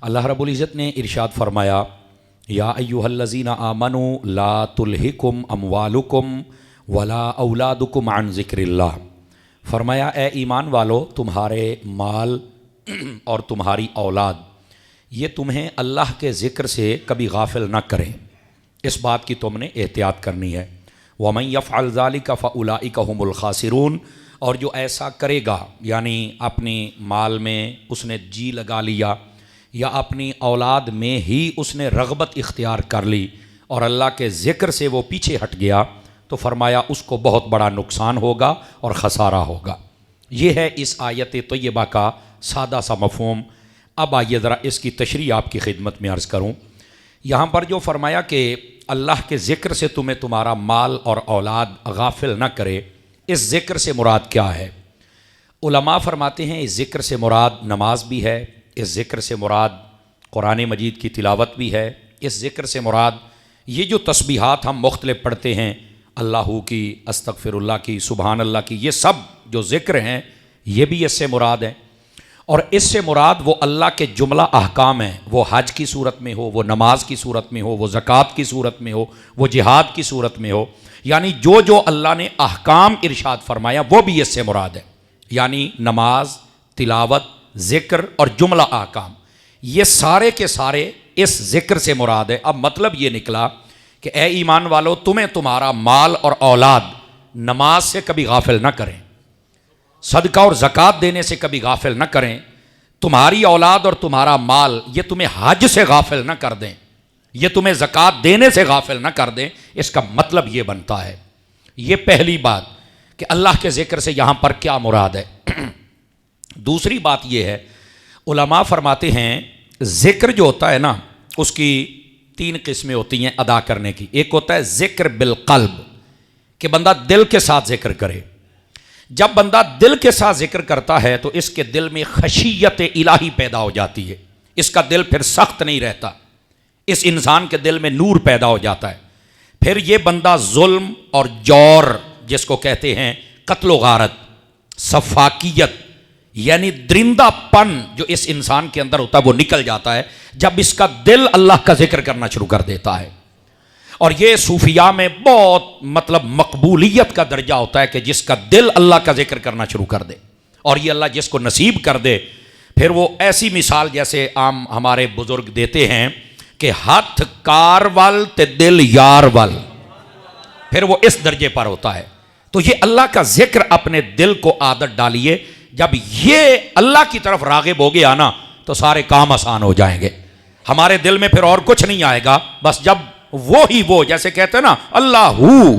अल्लाह रब्बुल इज़्ज़त ने इरशाद फरमाया, या अय्युहल्लज़ीना आमनू ला तुल्हिकुम अमवालुकुम वला औलादुकुम अन ज़िक्रिल्लाह। फरमाया, ए ईमान वालो, तुम्हारे माल और तुम्हारी औलाद ये तुम्हें अल्लाह के ज़िक्र से कभी गाफिल न करें। इस बात की तुमने एहतियात करनी है। वमन यफ़अल ज़ालिका फ़उलाइका हुमुल खासिरून, और जो ऐसा करेगा यानी अपनी माल में उसने जी लगा लिया या अपनी औलाद में ही उसने रग़बत इख्तियार कर ली और अल्लाह के ज़िक्र से वो पीछे हट गया, तो फरमाया उसको बहुत बड़ा नुकसान होगा और ख़सारा होगा। ये है इस आयत तय्यबा का सादा सा मफ़हूम। अब आइए ज़रा इसकी तशरीह आपकी खिदमत में अर्ज़ करूँ। यहाँ पर जो फरमाया कि अल्लाह के ज़िक्र से तुम्हें तुम्हारा माल और औलाद गाफिल न करे, इस ज़िक्र से मुराद क्या है? उलमा फरमाते हैं इस ज़िक्र से मुराद नमाज भी है, इस ज़िक्र से मुराद कुरान मजीद की तिलावत भी है, इस ज़िक्र से मुराद ये जो तस्बीहात हम मुख्तलिफ पढ़ते हैं, अल्लाहू की, अस्तगफिरुल्लाह की, सुबहान अल्लाह की, ये सब जो ज़िक्र हैं ये भी इससे मुराद है। और इससे मुराद वो अल्लाह के जुमला अहकाम हैं, वो हज की सूरत में हो, वो नमाज की सूरत में हो, वो ज़कात की सूरत में हो, वो जिहाद की सूरत में हो, यानी जो जो अल्लाह ने अहकाम इरशाद फरमाया वो भी इससे मुराद है। यानी नमाज, तिलावत, ज़िक्र और जुमला अहकाम ये सारे के सारे इस ज़िक्र से मुराद है। अब मतलब ये निकला कि ए ईमान वालो, तुम्हें तुम्हारा माल और औलाद नमाज से कभी गाफिल न करें, सदका और ज़कात देने से कभी गाफिल न करें, तुम्हारी औलाद और तुम्हारा माल ये तुम्हें हज से गाफिल न कर दें, ये तुम्हें ज़कात देने से गाफिल न कर दें। इसका मतलब ये बनता है, ये पहली बात कि अल्लाह के ज़िक्र से यहाँ पर क्या मुराद है। दूसरी बात ये है, उलमा फरमाते हैं ज़िक्र जो होता है ना, उसकी तीन किस्में होती हैं अदा करने की। एक होता है ज़िक्र बिल क़ल्ब, कि बंदा दिल के साथ ज़िक्र करे। जब बंदा दिल के साथ ज़िक्र करता है तो इसके दिल में खशियत इलाही पैदा हो जाती है, इसका दिल फिर सख्त नहीं रहता, इस इंसान के दिल में नूर पैदा हो जाता है। फिर ये बंदा जुल्म और जौर, जिसको कहते हैं कत्ल गारत, सफाकियत यानी दरिंदापन जो इस इंसान के अंदर होता है वो निकल जाता है जब इसका दिल अल्लाह का जिक्र करना शुरू कर देता है। और ये सूफिया में बहुत मतलब मकबूलियत का दर्जा होता है कि जिसका दिल अल्लाह का जिक्र करना शुरू कर दे, और ये अल्लाह जिसको नसीब कर दे, फिर वो ऐसी मिसाल जैसे आम हमारे बुजुर्ग देते हैं कि हाथ कार वल ते दिल यार वल, फिर वो इस दर्जे पर होता है। तो ये अल्लाह का जिक्र अपने दिल को आदत डालिए, जब ये अल्लाह की तरफ रागिब हो गया ना तो सारे काम आसान हो जाएंगे। हमारे दिल में फिर और कुछ नहीं आएगा, बस जब वो ही वो, जैसे कहते हैं ना अल्लाहू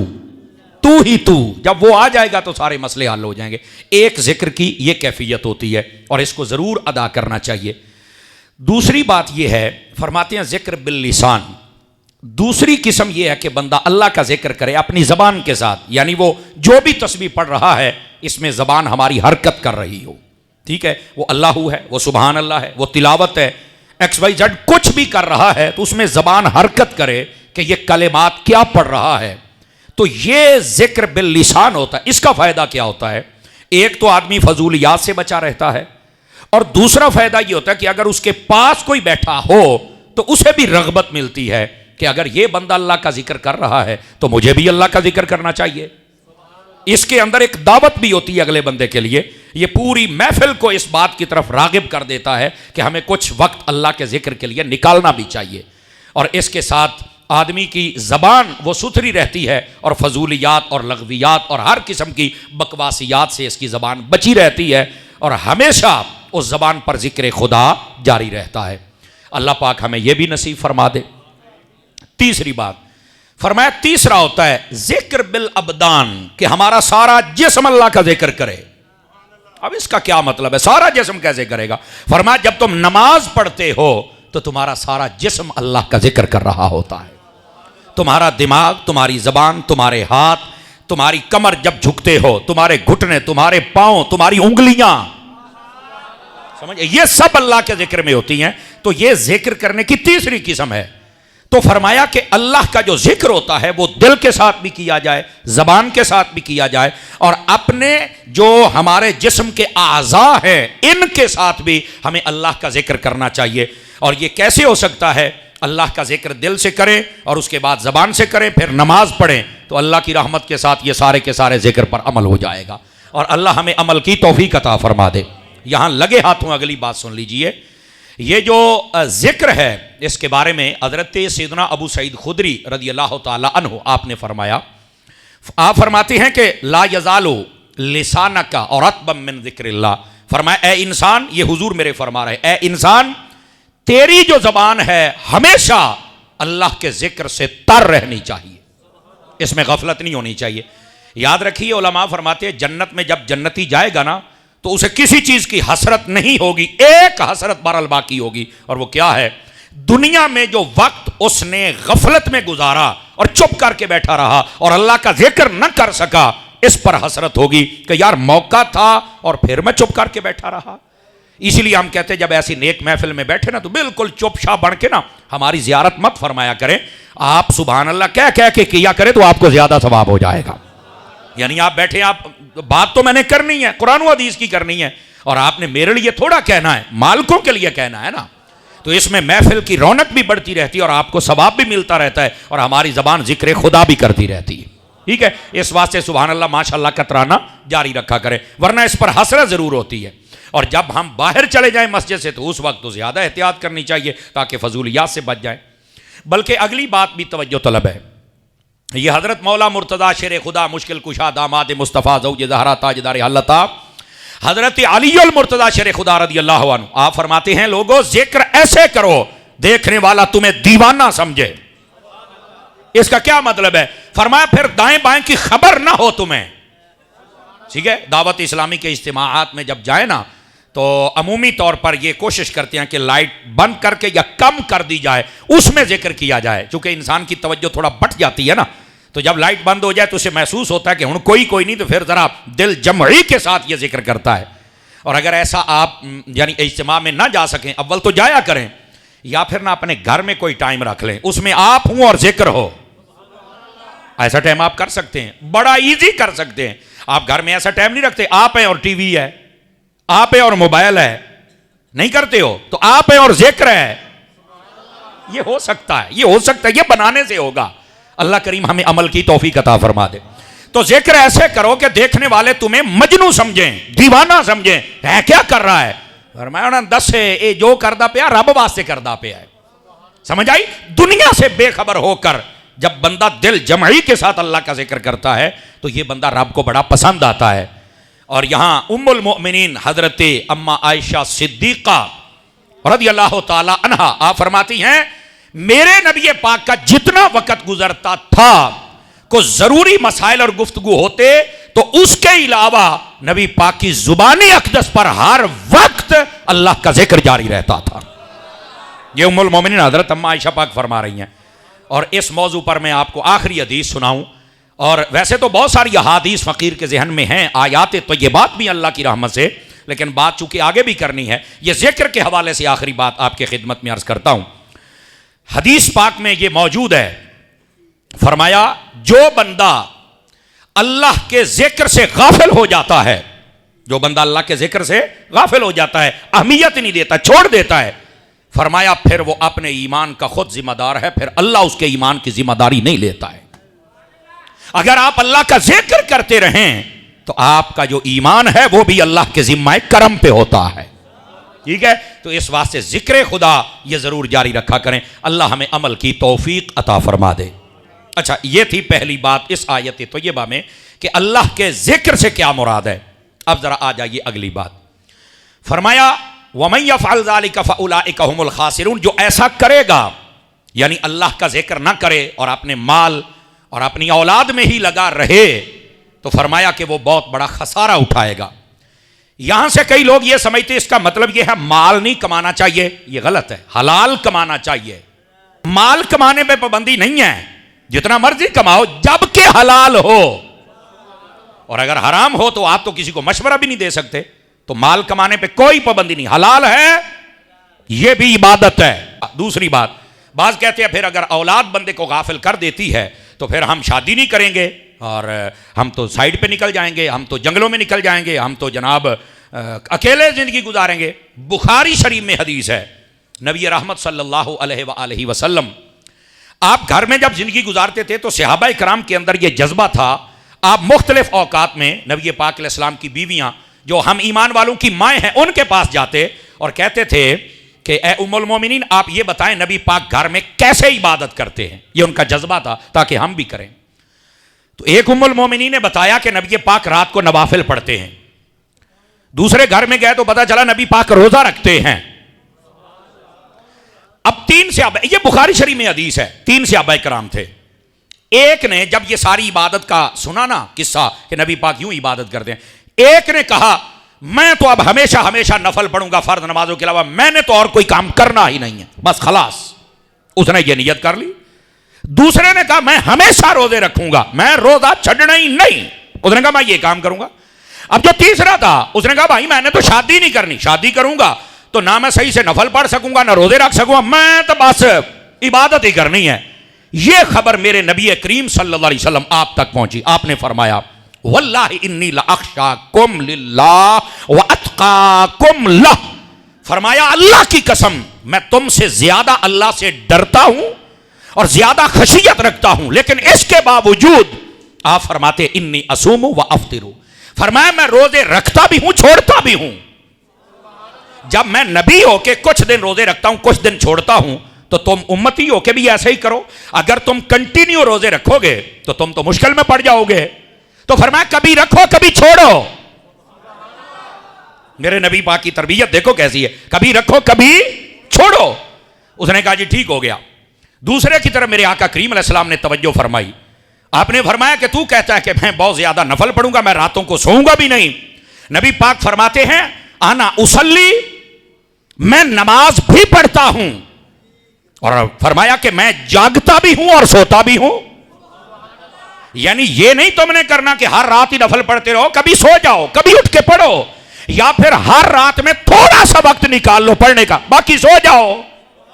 तू ही तू, जब वो आ जाएगा तो सारे मसले हल हो जाएंगे। एक जिक्र की ये कैफियत होती है और इसको ज़रूर अदा करना चाहिए। दूसरी बात ये है, फरमाते हैं जिक्र बिल लिसान। दूसरी किस्म ये है कि बंदा अल्लाह का जिक्र करे अपनी ज़बान के साथ, यानी वो जो भी तस्बीह पढ़ रहा है इसमें ज़बान हमारी हरकत कर रही हो, ठीक है, वो अल्लाहू है, वो सुबहान अल्लाह है, वो तिलावत है, XYZ कुछ भी कर रहा है तो उसमें ज़बान हरकत करे कि ये कलेमात क्या पढ़ रहा है। तो ये जिक्र बिल लिसान होता है। इसका फ़ायदा क्या होता है? एक तो आदमी फजूलियात से बचा रहता है, और दूसरा फ़ायदा ये होता है कि अगर उसके पास कोई बैठा हो तो उसे भी रग़बत मिलती है कि अगर ये बंदा अल्लाह का जिक्र कर रहा है तो मुझे भी अल्लाह का जिक्र करना चाहिए। इसके अंदर एक दावत भी होती है अगले बंदे के लिए। ये पूरी महफिल को इस बात की तरफ रागिब कर देता है कि हमें कुछ वक्त अल्लाह के जिक्र के लिए निकालना भी चाहिए। और इसके साथ आदमी की ज़बान वो सुथरी रहती है और फजूलियात और लगवियात और हर किस्म की बकवासियात से इसकी ज़बान बची रहती है, और हमेशा उस ज़बान पर जिक्र खुदा जारी रहता है। अल्लाह पाक हमें यह भी नसीब फरमा दे। तीसरी बात फरमाया, तीसरा होता है जिक्र बिल अबदान, कि हमारा सारा जिस्म अल्लाह का जिक्र करे। अब इसका क्या मतलब है, सारा जिस्म कैसे करेगा? फरमाया, जब तुम नमाज पढ़ते हो तो तुम्हारा सारा जिस्म अल्लाह का जिक्र कर रहा होता है। तुम्हारा दिमाग, तुम्हारी जबान, तुम्हारे हाथ, तुम्हारी कमर जब झुकते हो, तुम्हारे घुटने, तुम्हारे पांव, तुम्हारी उंगलियां, समझे, ये सब अल्लाह के जिक्र में होती हैं। तो ये जिक्र करने की तीसरी किस्म है। तो फरमाया कि अल्लाह का जो जिक्र होता है वो दिल के साथ भी किया जाए, ज़बान के साथ भी किया जाए, और अपने जो हमारे जिस्म के आज़ा हैं इनके साथ भी हमें अल्लाह का जिक्र करना चाहिए। और ये कैसे हो सकता है? अल्लाह का जिक्र दिल से करें और उसके बाद ज़बान से करें, फिर नमाज पढ़ें, तो अल्लाह की रहमत के साथ ये सारे के सारे जिक्र पर अमल हो जाएगा और अल्लाह हमें अमल की तौफीक अता फरमा दे। यहाँ लगे हाथों अगली बात सुन लीजिए। ये जो जिक्र है इसके बारे में हज़रत सैयदना अबू सईद खुदरी रज़ी अल्लाह ताला अन्हु आपने फरमाया, आप फरमाते हैं कि ला यज़ालु लिसानका और अतबम मिन ज़िक्रिल्लाह, फरमाया ए इंसान, ये हुजूर मेरे फरमा रहे, ए इंसान तेरी जो ज़बान है हमेशा अल्लाह के जिक्र से तर रहनी चाहिए, इसमें गफलत नहीं होनी चाहिए। याद रखिए उलमा फरमाते हैं जन्नत में जब जन्नती जाएगा ना तो उसे किसी चीज़ की हसरत नहीं होगी, एक हसरत बरल बाकी होगी, और वो क्या है? दुनिया में जो वक्त उसने गफलत में गुजारा और चुप करके बैठा रहा और अल्लाह का जिक्र न कर सका, इस पर हसरत होगी कि यार मौका था और फिर मैं चुप करके बैठा रहा। इसीलिए हम कहते हैं जब ऐसी नेक महफिल में बैठे ना तो बिल्कुल चुपचाप बन के ना हमारी ज़ियारत मत फरमाया करें, आप सुभान अल्लाह कह कह के किया करें तो आपको ज़्यादा सवाब हो जाएगा। यानी आप बैठे, आप बात तो मैंने करनी है, कुरान व हदीस की करनी है, और आपने मेरे लिए थोड़ा कहना है, मालिकों के लिए कहना है ना, तो इसमें महफिल की रौनक भी बढ़ती रहती है और आपको सवाब भी मिलता रहता है और हमारी ज़बान जिक्र खुदा भी करती रहती है। ठीक है, इस वास्ते सुभान अल्लाह माशाअल्लाह का तराना जारी रखा करें, वरना इस पर हसरत ज़रूर होती है। और जब हम बाहर चले जाएं मस्जिद से तो उस वक्त तो ज़्यादा एहतियात करनी चाहिए ताकि फजूलियात से बच जाए। बल्कि अगली बात भी तवज्जो तलब है, ये हज़रत मौला मुर्तज़ा शेर खुदा मुश्किल कुशा दामाद मुस्तफ़ा ज़ौज ज़हरा ताजदार हल्लता हज़रत अली अल मुर्तज़ा शेर खुदा रज़ी अल्लाहु अन्हु आप फरमाते हैं, लोगों जिक्र ऐसे करो देखने वाला तुम्हें दीवाना समझे। इसका क्या मतलब है? फरमाया फिर दाएं बाएं की खबर ना हो तुम्हें। ठीक है, दावत इस्लामी के इज्तिमाआत में जब जाए ना तो अमूमी तौर पर यह कोशिश करते हैं कि लाइट बंद करके या कम कर दी जाए, उसमें जिक्र किया जाए, चूंकि इंसान की तवज्जो थोड़ा बट जाती है ना, तो जब लाइट बंद हो जाए तो उसे महसूस होता है कि हूँ कोई नहीं, तो फिर ज़रा दिल जमई के साथ ये जिक्र करता है। और अगर ऐसा आप यानी इज्तिमा में ना जा सकें, अव्वल तो जाया करें, या फिर ना अपने घर में कोई टाइम रख लें, उसमें आप हूँ और जिक्र हो, ऐसा टाइम आप कर सकते हैं, बड़ा इजी कर सकते हैं। आप घर में ऐसा टाइम नहीं रखते, आप हैं और टीवी है, आप है और मोबाइल है, नहीं करते हो, तो आप है और जिक्र है, ये हो सकता है, ये हो सकता है, ये बनाने से होगा। अल्लाह करीम हमें अमल की तौफीक अता फरमा दे। तो जिक्र ऐसे करो कि देखने वाले तुम्हें मजनू समझें, दीवाना समझें, है क्या कर रहा है? फरमाया दस है ये जो करदा पे रब वास्ते करदा पे है, समझ आई? दुनिया से बेखबर होकर जब बंदा दिल जमई के साथ अल्लाह का जिक्र करता है तो ये बंदा रब को बड़ा पसंद आता है। और यहाँ उम्मुल मोमिनीन हजरत अम्मा आयशा सिद्दीक़ा रज़ियल्लाहु ताला अन्हा आप फरमाती हैं, मेरे नबी पाक का जितना वक़्त गुजरता था को ज़रूरी मसाइल और गुफ्तगू होते तो उसके अलावा नबी पाक की ज़ुबानी अक़दस पर हर वक्त अल्लाह का जिक्र जारी रहता था। ये उम्मुल मोमिनीन हजरत अम्मा आयशा पाक फरमा रही हैं। और इस मौजू पर मैं आपको आखिरी हदीस सुनाऊं, और वैसे तो बहुत सारी अहादीस फ़कीर के जहन में हैं, आयात तो ये बात भी अल्लाह की रहमत से, लेकिन बात चूंकि आगे भी करनी है, ये जिक्र के हवाले से आखिरी बात आपके खिदमत में अर्ज़ करता हूं। हदीस पाक में ये मौजूद है, फरमाया जो बंदा अल्लाह के जिक्र से गाफिल हो जाता है, जो बंदा अल्लाह के जिक्र से गाफिल हो जाता है, अहमियत नहीं देता, छोड़ देता है, फरमाया फिर वो अपने ईमान का खुद जिम्मेदार है, फिर अल्लाह उसके ईमान की जिम्मेदारी नहीं लेता है। अगर आप अल्लाह का जिक्र करते रहें तो आपका जो ईमान है वो भी अल्लाह के जिम्मा करम पे होता है। ठीक है, तो इस वास्ते जिक्र खुदा ये जरूर जारी रखा करें। अल्लाह हमें अमल की तौफीक अता फरमा दे। अच्छा, ये थी पहली बात इस आयत तय्यबा में कि अल्लाह के जिक्र से क्या मुराद है। अब जरा आ जाइए अगली बात। फरमाया वमन यफ़अल ज़ालिका फ़उलाइका हुमुल ख़ासिरून, जो ऐसा करेगा यानी अल्लाह का जिक्र ना करे और अपने माल और अपनी औलाद में ही लगा रहे, तो फरमाया कि वो बहुत बड़ा खसारा उठाएगा। यहां से कई लोग ये समझते इसका मतलब ये है माल नहीं कमाना चाहिए, ये गलत है, हलाल कमाना चाहिए। माल कमाने में पाबंदी नहीं है, जितना मर्जी कमाओ जबकि हलाल हो, और अगर हराम हो तो आप तो किसी को मशवरा भी नहीं दे सकते। तो माल कमाने पे कोई पाबंदी नहीं, हलाल है, यह भी इबादत है। दूसरी बात, बाज कहते हैं फिर अगर औलाद बंदे को गाफिल कर देती है तो फिर हम शादी नहीं करेंगे और हम तो साइड पे निकल जाएंगे, हम तो जंगलों में निकल जाएंगे, हम तो जनाब अकेले जिंदगी गुजारेंगे। बुखारी शरीफ में हदीस है, नबी रहमत सल्लल्लाहु अलैहि वसल्लम आप घर में जब ज़िंदगी गुजारते थे तो सहाबा इकराम के अंदर यह जज्बा था। आप मुख्तलिफ औकात में नबी पाक अलैहिस्सलाम की बीवियाँ जो हम ईमान वालों की माएँ हैं उनके पास जाते और कहते थे कि ए उम्मुल मोमिनीन, आप ये बताएं नबी पाक घर में कैसे इबादत करते हैं। ये उनका जज्बा था ताकि हम भी करें। तो एक उम्मुल मोमिनीन ने बताया कि नबी पाक रात को नवाफिल पढ़ते हैं। दूसरे घर में गए तो पता चला नबी पाक रोजा रखते हैं। अब तीन सहाबा, ये बुखारी शरीफ में हदीस है, तीन सहाबा इकराम थे। एक ने जब ये सारी इबादत का सुना ना किस्सा कि नबी पाक यूं इबादत करते हैं, एक ने कहा मैं तो अब हमेशा हमेशा नफल पढ़ूंगा फर्ज नमाजों के अलावा, मैंने तो और कोई काम करना ही नहीं है, बस खलास। उसने ये नियत कर ली। दूसरे ने कहा मैं हमेशा रोजे रखूंगा, मैं रोजा छड़ना ही नहीं। उसने कहा मैं ये काम करूंगा। अब जो तीसरा था उसने कहा भाई मैंने तो शादी नहीं करनी, शादी करूंगा तो ना मैं सही से नफल पढ़ सकूंगा ना रोजे रख सकूंगा, मैं तो बस इबादत ही करनी है। यह खबर मेरे नबी करीम सल्लल्लाहु अलैहि वसल्लम आप तक पहुंची। आपने फरमाया वल्लाहि इन्नी लअख्शाकुम लिल्लाह व अत्काकुम लह, फरमाया अल्लाह की कसम मैं तुमसे ज्यादा अल्लाह से डरता हूं और ज्यादा खशियत रखता हूं, लेकिन इसके बावजूद आप फरमाते इन्नी असूमु व अफ्तिरु, फरमाया मैं रोजे रखता भी हूं छोड़ता भी हूं। जब मैं नबी होके कुछ दिन रोजे रखता हूं कुछ दिन छोड़ता हूं तो तुम उम्मती होके भी ऐसे ही करो। अगर तुम कंटिन्यू रोजे रखोगे तो तुम तो मुश्किल में पड़ जाओगे। तो फरमाया कभी रखो कभी छोड़ो। मेरे नबी पाक की तरबियत देखो कैसी है, कभी रखो कभी छोड़ो। उसने कहा जी ठीक हो गया। दूसरे की तरफ मेरे आका करीम अलैहिस्सलाम ने तवज्जो फरमाई। आपने फरमाया कि तू कहता है कि मैं बहुत ज्यादा नफल पढ़ूंगा, मैं रातों को सोऊंगा भी नहीं। नबी पाक फरमाते हैं आना उसल्ली, मैं नमाज भी पढ़ता हूं, और फरमाया कि मैं जागता भी हूं और सोता भी हूं। यानी ये नहीं तुमने करना कि हर रात ही नफल पढ़ते रहो, कभी सो जाओ कभी उठ के पढ़ो, या फिर हर रात में थोड़ा सा वक्त निकाल लो पढ़ने का बाकी सो जाओ।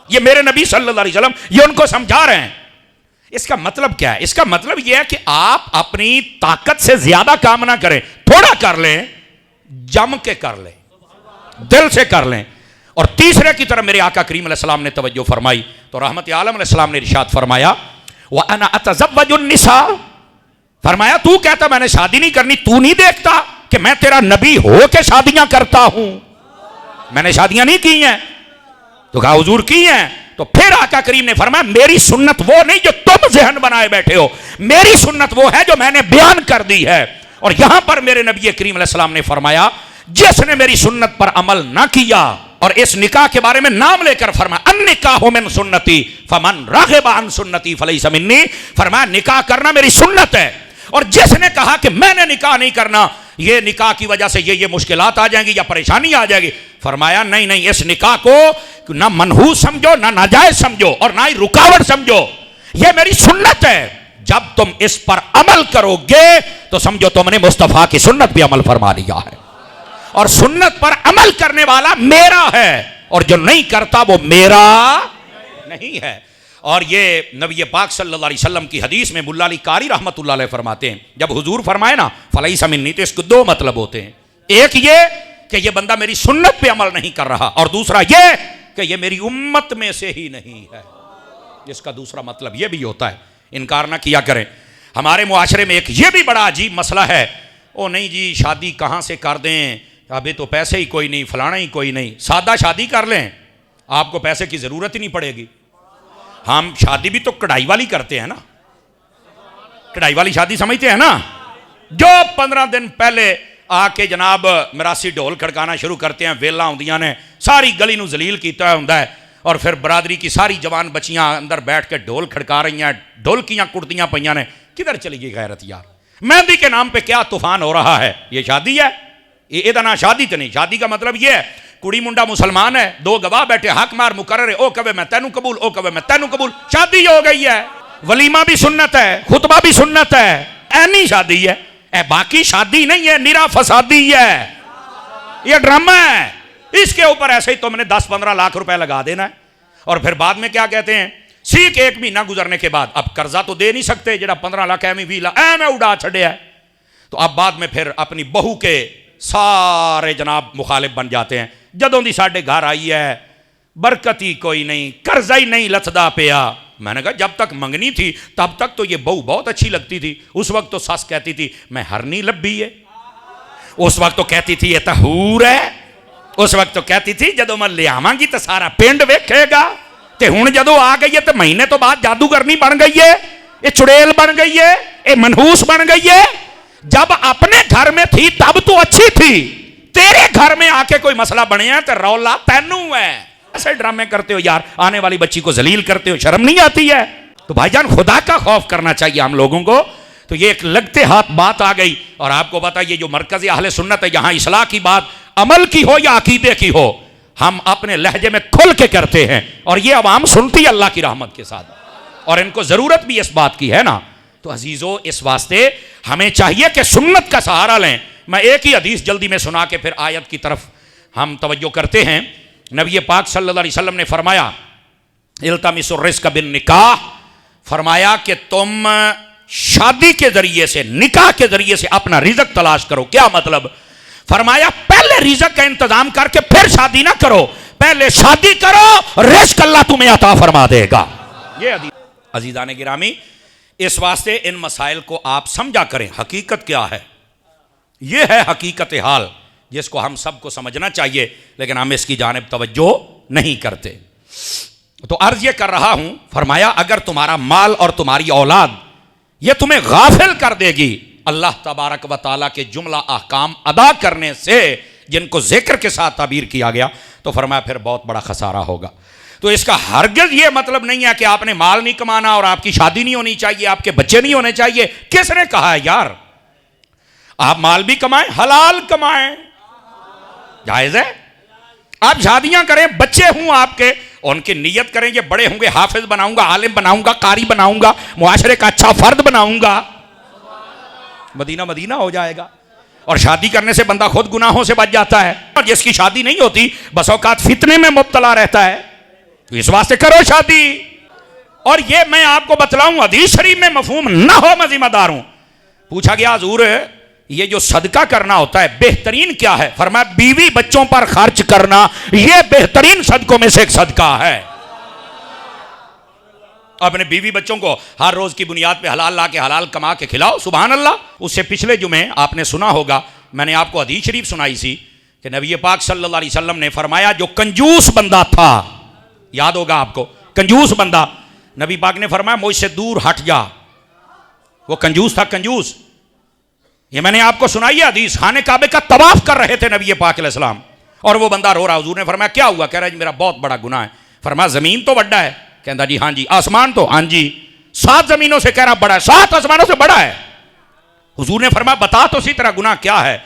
ये मेरे नबी सल्लल्लाहु अलैहि वसल्लम ये उनको समझा रहे हैं। इसका मतलब क्या है? इसका मतलब यह है कि आप अपनी ताकत से ज्यादा काम ना करें, थोड़ा कर लें, जम के कर लें, दिल से कर लें। और तीसरे की तरफ मेरे आका करीम अलैहिस्सलाम ने तवज्जो फरमाई तो रहमत आलम अलैहिस्सलाम ने इरशाद फरमाया व अना अतज़व्वजुन निसा, फरमाया तू कहता मैंने शादी नहीं करनी, तू नहीं देखता कि मैं तेरा नबी हो के शादियां करता हूं, मैंने शादियां नहीं की हैं। तो कहा हुजूर की हैं। तो फिर आका करीम ने फरमाया मेरी सुन्नत वो नहीं जो तुम ज़हन बनाए बैठे हो, मेरी सुन्नत वो है जो मैंने बयान कर दी है। और यहां पर मेरे नबी करीम अलैहिस्सलाम ने फरमाया जिसने मेरी सुन्नत पर अमल ना किया, और इस निकाह के बारे में नाम लेकर फरमाया अन निकाहु मिन सुन्नती फमन रागिबा अन सुन्नती फलैसा मिन्नी, फरमाया निकाह करना मेरी सुन्नत है। और जिसने कहा कि मैंने निकाह नहीं करना, ये निकाह की वजह से ये मुश्किलात आ जाएंगी या परेशानी आ जाएगी, फरमाया नहीं नहीं, इस निकाह को ना मनहूस समझो ना नाजायज समझो और ना ही रुकावट समझो, ये मेरी सुन्नत है। जब तुम इस पर अमल करोगे तो समझो तुमने मुस्तफा की सुन्नत भी अमल फरमा लिया है, और सुन्नत पर अमल करने वाला मेरा है और जो नहीं करता वो मेरा नहीं है। और ये नबी पाक सल्लल्लाहु अलैहि वसल्लम की हदीस में मुल्ला अली कारी रहमतुल्लाह अलैह फरमाते हैं, जब हुजूर फरमाए ना फलैसा मिन्नी, तो इसके दो मतलब होते हैं। एक ये कि ये बंदा मेरी सुन्नत पे अमल नहीं कर रहा, और दूसरा ये कि ये मेरी उम्मत में से ही नहीं है। इसका दूसरा मतलब ये भी होता है, इनकार ना किया करें। हमारे मुआशरे में एक ये भी बड़ा अजीब मसला है, ओ नहीं जी शादी कहाँ से कर दें, अभी तो पैसे ही कोई नहीं, फलाना ही कोई नहीं, सादा शादी कर लें, आपको पैसे की ज़रूरत ही नहीं पड़ेगी। हम शादी भी तो कढ़ाई वाली करते हैं ना, कढ़ाई वाली शादी समझते हैं ना, जो 15 दिन पहले आके जनाब मरासी ढोल खड़काना शुरू करते हैं, वेला आउंदियां ने सारी गली नूं जलील किया होंदा है, और फिर बरादरी की सारी जवान बच्चियां अंदर बैठ के ढोल खड़का रही हैं, ढोलकियां कुड़दियां पईयां ने। किधर चली गई गैरत यार? मेहंदी के नाम पे क्या तूफान हो रहा है? ये शादी है? ये ना शादी तो नहीं। शादी का मतलब ये है कुड़ी मुंडा मुसलमान है, दो गवाह बैठे, हक मार मुकर्रर है, ओ कवे मैं तेनू कबूल, ओ कवे मैं तेनू कबूल, शादी हो गई है। वलीमा भी सुन्नत है, खुतबा भी सुन्नत है, ऐनी शादी है। बाकी शादी नहीं है, निरा फसादी है, ये ड्रामा है। इसके ऊपर ऐसे ही तुमने 10-15 लाख रुपए लगा देना है, और फिर बाद में क्या कहते हैं, सीख 1 महीना गुजरने के बाद अब कर्जा तो दे नहीं सकते, जरा 15 लाख एवं 20 लाख एवं उड़ा छड़िया है, तो अब बाद में फिर अपनी बहू के सारे जनाब मुखालिफ बन जाते हैं। जदों दी साडे घर आई है बरकत ही कोई नहीं, कर्जा ही नहीं लथदा पिया। मैंने कहा जब तक मंगनी थी तब तक तो ये बहू बहुत अच्छी लगती थी। उस वक्त तो सस कहती थी मैं हरनी लब्बी है, उस वक्त तो कहती थी ये तहूर है, उस वक्त तो कहती थी जदों मैं लियावांगी तो सारा पिंड वेखेगा। ते हुण जदों आ गई है तो महीने तो बाद जादूगरनी बन गई है, ये चुड़ैल बन गई है, ये मनहूस बन गई है। जब अपने घर में थी तब तो अच्छी थी, तेरे घर में आके कोई मसला बने है तो रौला तैनू है। ऐसे ड्रामे करते हो यार, आने वाली बच्ची को जलील करते हो, शर्म नहीं आती है? तो भाईजान खुदा का खौफ करना चाहिए हम लोगों को। तो ये एक लगते हाथ बात आ गई। और आपको पता ये जो मरकज़ी अहले सुन्नत है, यहां इस्लाह की बात अमल की हो या अकीदे की हो, हम अपने लहजे में खुल के करते हैं और ये अवाम सुनती है अल्लाह की रहमत के साथ, और इनको जरूरत भी इस बात की है ना। तो अजीजों, इस वास्ते हमें चाहिए कि सुन्नत का सहारा लें। मैं एक ही हदीस जल्दी में सुना के फिर आयत की तरफ हम तवज्जो करते हैं। नबी पाक सल्लल्लाहु अलैहि वसल्लम ने फरमाया इल्तमिसुर रिज़्क़ बिन निकाह, फरमाया कि तुम शादी के जरिए से, निकाह के जरिए से अपना रिज़्क़ तलाश करो। क्या मतलब? फरमाया पहले रिज़्क़ का इंतजाम करके फिर शादी ना करो, पहले शादी करो, रिज़्क़ अल्लाह तुम्हें अता फरमा देगा। ये हदीस अजीज़ान गिरामी, इस वास्ते इन मसाइल को आप समझा करें। हकीकत क्या है? यह है हकीकत हाल जिसको हम सबको समझना चाहिए, लेकिन हम इसकी जानिब तवज्जो नहीं करते। तो अर्ज ये कर रहा हूं, फरमाया अगर तुम्हारा माल और तुम्हारी औलाद ये तुम्हें गाफिल कर देगी अल्लाह तबारक व तआला के जुमला अहकाम अदा करने से, जिनको जिक्र के साथ ताबीर किया गया, तो फरमाया फिर बहुत बड़ा खसारा होगा। तो इसका हरगिज़ ये मतलब नहीं है कि आपने माल नहीं कमाना और आपकी शादी नहीं होनी चाहिए, आपके बच्चे नहीं होने चाहिए। किसने कहा है यार? आप माल भी कमाएं, हलाल कमाएं, जायज है। आप शादियां करें, बच्चे हों आपके, उनकी नीयत करें ये बड़े होंगे, हाफिज बनाऊंगा, आलिम बनाऊंगा, कारी बनाऊंगा, मुआशरे का अच्छा फर्द बनाऊंगा, मदीना मदीना हो जाएगा। और शादी करने से बंदा खुद गुनाहों से बच जाता है, और जिसकी शादी नहीं होती बस औकात फितने में मुब्तला रहता है। तो इस वास्ते करो शादी। और ये मैं आपको बतलाऊं, हदीस शरीफ में मफहूम ना हो मैं जिम्मेदार हूं। पूछा गया हुजूर ये जो सदका करना होता है बेहतरीन क्या है? फरमाया बीवी बच्चों पर खर्च करना ये बेहतरीन सदकों में से एक सदका है। अपने बीवी बच्चों को हर रोज की बुनियाद पे हलाल ला के हलाल कमा के खिलाओ, सुभान अल्लाह। उससे पिछले जुमे आपने सुना होगा, मैंने आपको हदीस शरीफ सुनाई सी कि नबी पाक सल्लल्लाहु अलैहि वसल्लम ने फरमाया जो कंजूस बंदा था, याद होगा आपको, कंजूस बंदा, नबी पाक ने फरमाया मुझसे दूर हट जा। वो कंजूस था, कंजूस। ये मैंने आपको सुनाई है हदीस। खाने काबे का तवाफ कर रहे थे नबी पाक अलैहिस्सलाम, और वो बंदा रो रहा। हुजूर ने फरमाया क्या हुआ? कह रहा है मेरा बहुत बड़ा गुनाह है। फरमाया जमीन तो बड़ा है? कहता जी हाँ जी। आसमान तो? हाँ जी। 7 जमीनों से कह रहा बड़ा है, 7 आसमानों से बड़ा है। हुजूर ने फरमाया बता तो उसी तरह गुनाह क्या है?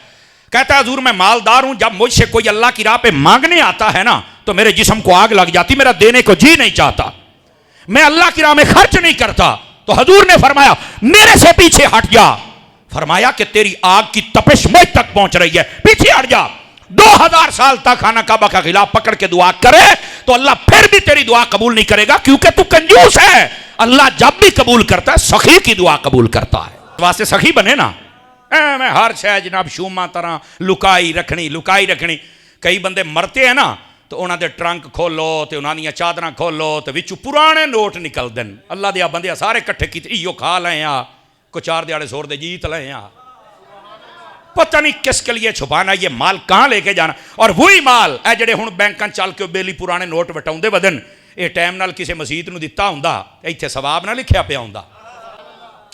कहता है हुजूर मैं मालदार हूं, जब मुझसे कोई अल्लाह की राह पे मांगने आता है ना तो मेरे जिस्म को आग लग जाती, मेरा देने को जी नहीं चाहता, मैं अल्लाह की राह में खर्च नहीं करता। तो हुजूर ने फरमाया मेरे से पीछे हट जा। फरमाया कि तेरी आग की तपिश मुझ तक पहुंच रही है, पीछे हट जा। 2000 साल तक खाना काबा का खिलाफ पकड़ के दुआ करे तो अल्लाह फिर भी तेरी दुआ कबूल नहीं करेगा, क्योंकि तू कंजूस है। अल्लाह जब भी कबूल करता है सखी की दुआ कबूल करता है। वास्ते सखी बने ना। मैं हर शह जनाब शूमा तरह लुकाई रखनी, लुकाई रखनी। कई बंदे मरते हैं ना तो उन्होंने ट्रंक खोलो तो उन्होंने चादर खोलो तो विचू पुराने नोट निकलते हैं। अल्लाह दिया बंदे सारे इकट्ठे किए, इो खा लें आ, को 4 दिहाड़े सोर दे जीत लें आ, पता नहीं किसके लिए छुपाना, ये माल कहां लेके जाना। और वही माल है जेडे हुण बैंकां चल के बेली पुराने नोट वटाउंदे वदन, ये टाइम नाल किसी मसीत नूं दिता हुंदा इत्थे सवाब ना लिखिया पिया हुंदा।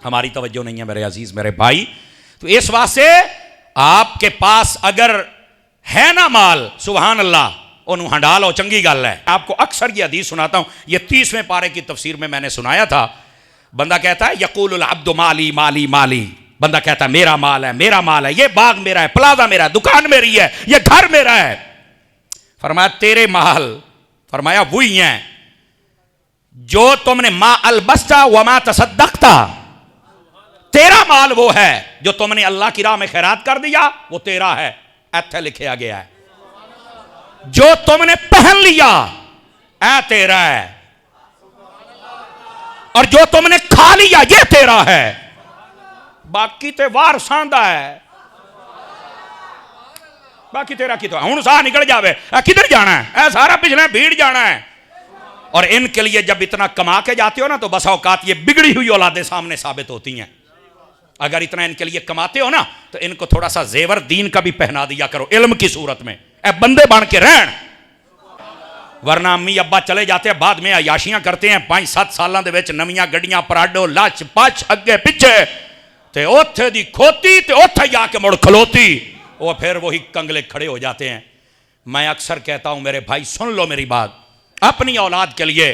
हमारी तवज्जो नहीं है मेरे अजीज मेरे भाई। तो इस वास्ते आपके पास अगर है ना माल, सुभान अल्लाह, उन्होंने हंडा लो, चंगी गल है। आपको अक्सर ये हदीस सुनाता हूं, ये 30वें पारे की तफसीर में मैंने सुनाया था। बंदा कहता है यकूलुल अब्दु माली माली माली, बंदा कहता है मेरा माल है, मेरा माल है, ये बाग मेरा है, प्लाजा मेरा है, दुकान मेरी है, ये घर मेरा है। फरमाया तेरे माल, फरमाया वही है जो तुमने मा अलबस्ता व मा तसद्दक्ता, तेरा माल वो है जो तुमने अल्लाह की राह में खैरात कर दिया, वो तेरा है, ऐसे लिखा गया है। जो तुमने पहन लिया ऐ तेरा है, और जो तुमने खा लिया ये तेरा है, बाकी ते वार सांदा है। बाकी तेरा की तो हूं साह निकल जावे, किधर जाना है, सारा पिछले भीड़ जाना है। और इनके लिए जब इतना कमा के जाते हो ना तो बस औकात ये बिगड़ी हुई औलादे सामने साबित होती हैं। अगर इतना इनके लिए कमाते हो ना तो इनको थोड़ा सा जेवर दीन का भी पहना दिया करो इल्म की सूरत में, बंदे बन के रहन। वरना अम्मी अब्बा चले जाते हैं, बाद में अयाशियां करते हैं 5-7 सालों के विच नवीं गड्डियां पराडो लच पच अगे पिछे ते ओथे दी खोती ते ओथे जाके मुड़ खलोती, वो फिर वही कंगले खड़े हो जाते हैं। मैं अक्सर कहता हूं मेरे भाई सुन लो मेरी बात, अपनी औलाद के लिए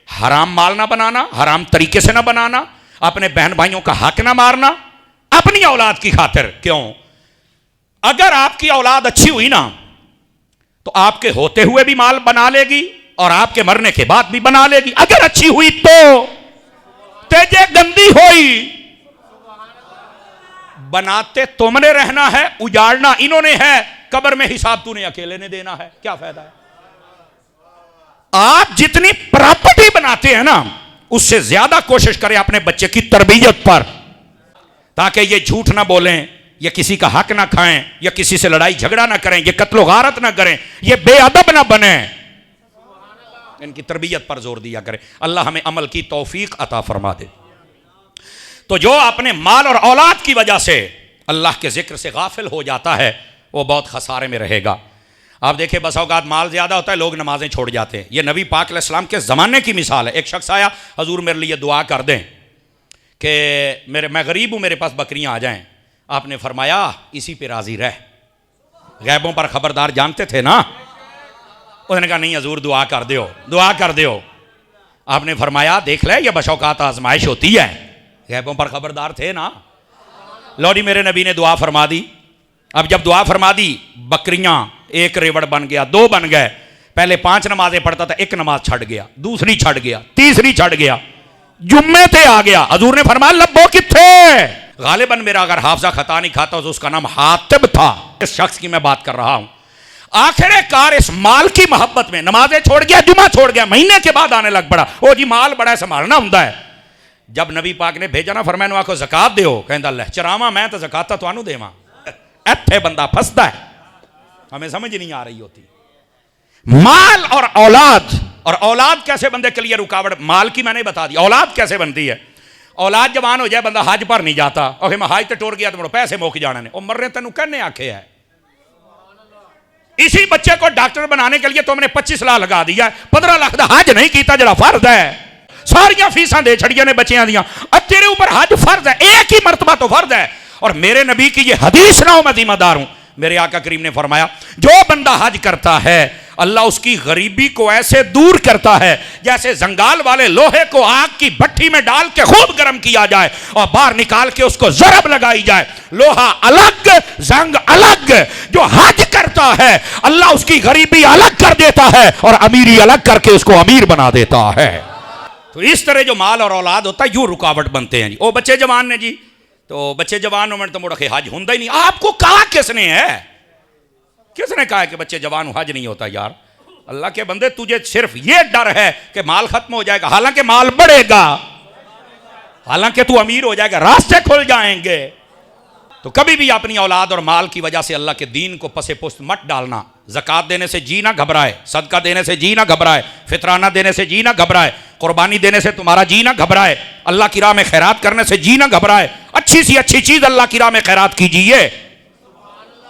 हराम माल ना बनाना, हराम तरीके से ना बनाना, अपने बहन भाइयों का हक ना मारना, अपनी औलाद की खातिर। क्यों? अगर आपकी औलाद अच्छी हुई ना तो आपके होते हुए भी माल बना लेगी और आपके मरने के बाद भी बना लेगी। अगर अच्छी हुई तो तेजे गंदी हुई, बनाते तुमने रहना है, उजाड़ना इन्होंने है, कब्र में हिसाब तूने अकेले ने देना है, क्या फायदा है? आप जितनी प्रॉपर्टी बनाते हैं ना उससे ज्यादा कोशिश करें अपने बच्चे की तरबियत पर, ताकि ये झूठ ना बोलें, ये किसी का हक ना खाएं, या किसी से लड़ाई झगड़ा ना करें, ये कत्लो गारत ना करें, ये बेअदब ना बने। इनकी तरबियत पर जोर दिया करें। अल्लाह हमें अमल की तौफीक अता फरमा दे। तो जो अपने माल और औलाद की वजह से अल्लाह के जिक्र से गाफिल हो जाता है वो बहुत खसारे में रहेगा। आप देखिए बस औकात माल ज़्यादा होता है, लोग नमाजें छोड़ जाते हैं। ये नबी पाक अलैहिस्सलाम के ज़माने की मिसाल है। एक शख्स आया, हजूर मेरे लिए दुआ कर दें कि मैं गरीब हूँ, मेरे पास बकरियाँ आ जाएं। आपने फरमाया इसी पे राज़ी रह, गैबों पर ख़बरदार जानते थे ना। उसने कहा नहीं हजूर दुआ कर दो, दुआ कर दो। आपने फरमाया देख ले ये बशौकात आजमाइश होती है, गैबों पर ख़बरदार थे ना। लौडी मेरे नबी ने दुआ फरमा दी। अब जब दुआ फरमा दी, बकरियां एक रेवड़ बन गया, 2 बन गए। पहले 5 नमाजें पढ़ता था, 1 नमाज छड़ गया, दूसरी छड़ गया, तीसरी छड़ गया, जुम्मे थे आ गया। हजूर ने फरमाया लब्बो किथे? गालिबन मेरा अगर हाफजा खता नहीं खाता तो उसका नाम हातिब था। इस शख्स की मैं बात कर रहा हूं। आखिरकार इस माल की मोहब्बत में नमाजें छोड़ गया, जुमा छोड़ गया, महीने के बाद आने लग पड़ा। ओ जी माल बड़ा संभालना होता है। जब नबी पाक ने भेजा ना, फरमाया आखो ज़कात दो, कहता ले चरावा मैं तो ज़कात तुहानू देवां। इत्थे बंदा फसदा है, हमें समझ नहीं आ रही होती। माल और औलाद कैसे बंदे के लिए रुकावट, माल की मैंने बता दी, औलाद कैसे बनती है। औलाद जवान हो जाए, बंदा हज पर नहीं जाता, और मैं हज तो टुर गया तो पैसे मुक जाने ने, मर्रे तेन कहने आखे है। इसी बच्चे को डॉक्टर बनाने के लिए तो हमने 25 लाख लगा दिया, 15 लाख का हज नहीं किया जरा फर्ज है। सारिया फीसा दे छड़िया ने बच्चियां दियां, तेरे ऊपर हज फर्ज है, एक ही मरतबा तो फर्ज है। और मेरे नबी की ये हदीस ना हो, मैं जिम्मेदार हूं। मेरे आका करीम ने फरमाया जो बंदा हज करता है अल्लाह उसकी गरीबी को ऐसे दूर करता है जैसे जंगाल वाले लोहे को आग की भट्टी में डाल के खूब गर्म किया जाए और बाहर निकाल के उसको जरब लगाई जाए। लोहा अलग, जंग अलग। जो हज करता है अल्लाह उसकी गरीबी अलग कर देता है और अमीरी अलग करके उसको अमीर बना देता है। तो इस तरह जो माल और औलाद होता है यूं रुकावट बनते हैं जी। ओ बच्चे जवान ने जी, तो बच्चे जवान होने तो मुड़ के हज होता ही नहीं। आपको कहा किसने है? किसने कहा है कि बच्चे जवान हज नहीं होता? यार अल्लाह के बंदे, तुझे सिर्फ ये डर है कि माल खत्म हो जाएगा, हालांकि माल बढ़ेगा, हालांकि तू अमीर हो जाएगा, रास्ते खुल जाएंगे। तो कभी भी अपनी औलाद और माल की वजह से अल्लाह के दीन को पसे पुस्त मत डालना। ज़कात देने से जी ना घबराए, सदका देने से जी ना घबराए, फितराना देने से जी ना घबराए, कुर्बानी देने से तुम्हारा जी ना घबराए, अल्लाह की राह में खैरात करने से जी ना घबराए। अच्छी सी अच्छी चीज़ अल्लाह की राह में खैरात कीजिए।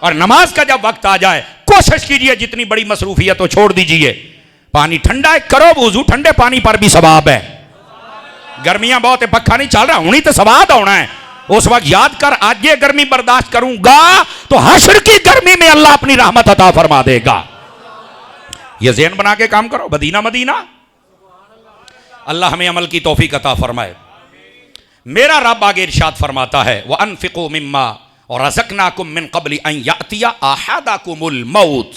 और नमाज का जब वक्त आ जाए कोशिश कीजिए जितनी बड़ी मसरूफियत हो छोड़ दीजिए। पानी ठंडा है, करो वुज़ू, ठंडे पानी पर भी सवाब है। गर्मियां बहुत है, पक्का नहीं चल रहा, हुनी तो सवाब होना है। उस वक्त याद कर, आज ये गर्मी बर्दाश्त करूंगा तो हश्र की गर्मी में अल्लाह अपनी रहमत अता फरमा देगा। ये ज़हन बना के काम करो। मदीना मदीना, अल्लाह हमें अमल की तौफीक अता फरमाए। मेरा रब आगे इरशाद फरमाता है व अनफिकू मिम्मा और रज़क़नाकुम मिन क़ब्लि अन यातिया अहदकुमुल मौत।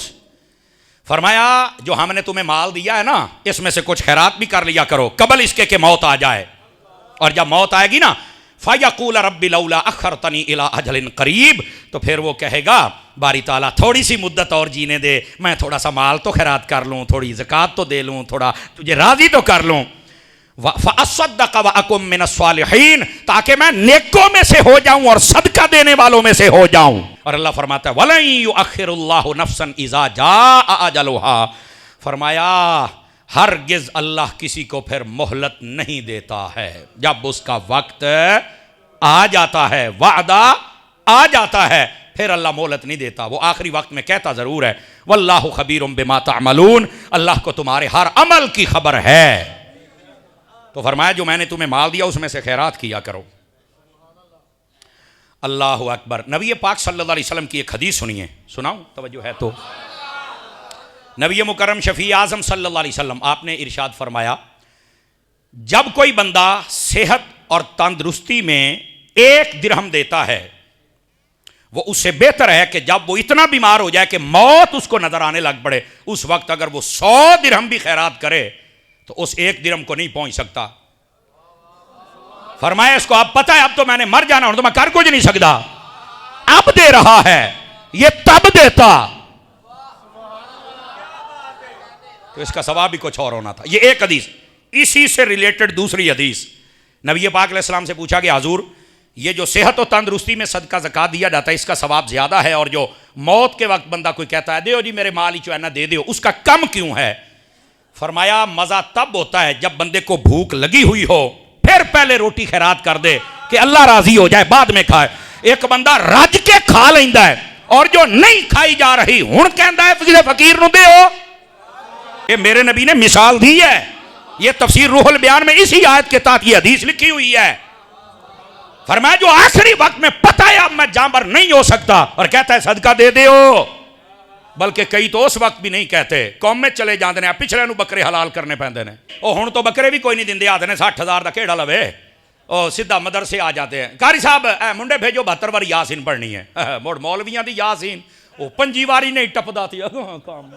फरमाया जो हमने तुम्हें माल दिया है ना, इसमें से कुछ खैरात भी कर लिया करो कबल इसके कि मौत आ जाए। और जब मौत आएगी ना, फ़यक़ूल रब्बि लौला अख़रतनी इला अजलिन क़रीब, तो फिर वो कहेगा बारी ताला थोड़ी सी मुद्दत और जीने दे, मैं थोड़ा सा माल तो खैरात कर लूँ, थोड़ी ज़कात तो दे लूँ, थोड़ा तुझे राज़ी तो कर लूँ। फ़अस्सद्दक़ व अकुम मिनस्सालिहीन, ताकि मैं नेकों में से हो जाऊँ और सदका देने वालों में से हो जाऊँ। और अल्लाह फरमाता है वलन युअखिरुल्लाहु नफ्सन इज़ा जाअ अजलुहा, फरमाया हरगिज़ अल्लाह किसी को फिर मोहलत नहीं देता है, जब उसका वक्त आ जाता है, वादा आ जाता है, फिर अल्लाह मोहलत नहीं देता। वो आखिरी वक्त में कहता ज़रूर है वल्लाहु खबीरुम बिमा तामलून, अल्लाह को तुम्हारे हर अमल की खबर है। तो फरमाया जो मैंने तुम्हें माल दिया उसमें से खैरात किया करो। अल्लाह अकबर। नबी पाक सल्लल्लाहु अलैहि वसल्लम की एक हदीस सुनिए, सुनाऊं तवज्जो है तो। नबी मुकर्रम शफी आज़म सल्लल्लाहु अलैहि वसल्लम आपने इरशाद फरमाया जब कोई बंदा सेहत और तंदुरुस्ती में 1 दिरहम देता है, वो उससे बेहतर है कि जब वो इतना बीमार हो जाए कि मौत उसको नजर आने लग पड़े, उस वक्त अगर वो 100 दिरहम भी खैरात करे तो उस 1 दिरहम को नहीं पहुंच सकता। फरमाया इसको अब पता है अब तो मैंने मर जाना, तो मैं कर कुछ नहीं सकता, अब दे रहा है, ये तब देता तो इसका सवाब भी कुछ और होना था। ये एक हदीस। इसी से रिलेटेड दूसरी हदीस, नबी पाक अलैहिस्सलाम से पूछा गया हुजूर ये जो सेहत और तंदुरुस्ती में सदका ज़कात दिया जाता है इसका सवाब ज्यादा है, और जो मौत के वक्त बंदा कोई कहता है दे जी मेरे माल ही जो है ना दे दो, उसका कम क्यों है? फरमाया मजा तब होता है जब बंदे को भूख लगी हुई हो, फिर पहले रोटी खैरात कर दे कि अल्लाह राजी हो जाए, बाद में खाए। एक बंदा रज के खा लेंदा है और जो नहीं खाई जा रही हुण कहता है किसी फकीर नूं दे हो। ये मेरे नबी ने मिसाल दी है, ये तफसीर रूहुल बयान में इसी आयत के तहत ये हदीस लिखी हुई है। फरमाया जो आखिरी वक्त में पता है अब मैं जानवर नहीं हो सकता और कहता है सदका दे दो, बल्कि कई तो उस वक्त भी नहीं कहते, कौम में चले जाते हैं, पिछले नूं बकरे हलाल करने पैंदे ने। ओ हुण तो बकरे भी कोई नहीं दिंदे, आते ने 60,000 का खेड़ा लवे, ओ सीधा मदरसे आ जाते हैं। कारी साहब मुंडे भेजो 72 बार यासीन पढ़नी है, मुड़ मौलवियां दी यासीन ओ 5 बारी नहीं टपदा थी। काम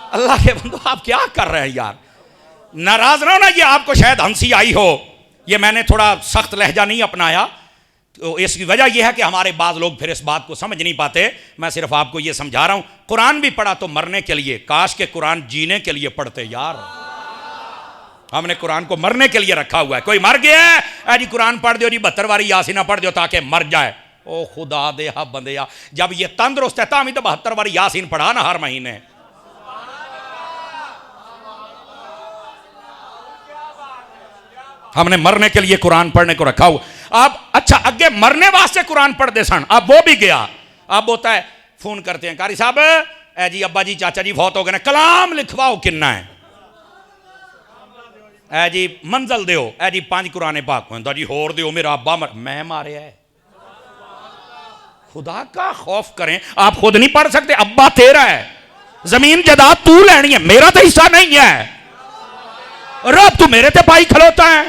अल्लाह के बंदो आप क्या कर रहे हैं यार, नाराज ना हो ना, ये आपको शायद हंसी आई हो, ये मैंने थोड़ा सख्त लहजा नहीं अपनाया, तो इसकी वजह यह है कि हमारे बाद लोग फिर इस बात को समझ नहीं पाते। मैं सिर्फ आपको यह समझा रहा हूं, कुरान भी पढ़ा तो मरने के लिए, काश के कुरान जीने के लिए पढ़ते यार। हमने कुरान को मरने के लिए रखा हुआ है। कोई मर गया है जी कुरान पढ़ दो जी 72 बारी यासीना पढ़ दो ताकि मर जाए। ओ खुदा दे हा बंदिया, जब ये तंदुरुस्त है तामी तो 72 बारी यासीन पढ़ा ना हर महीने। हमने मरने के लिए कुरान पढ़ने को रखा हुआ। अब अच्छा अगे मरने वास्ते कुरान पढ़ते सन, अब वो भी गया। अब होता है फोन करते हैं कारी साहब ए जी अब्बा जी चाचा जी फौत हो गए, कलाम लिखवाओ किन्ना है, ए जी मंजल दो, ए जी 5 कुरान पाक होंदा जी होर दो, मेरा अब्बा मैं मारे है। खुदा का खौफ करें, आप खुद नहीं पढ़ सकते, अब्बा तेरा है, जमीन जायदाद तू लेनी है, मेरा तो हिस्सा नहीं है, रब तू मेरे ते पाई खलोता है।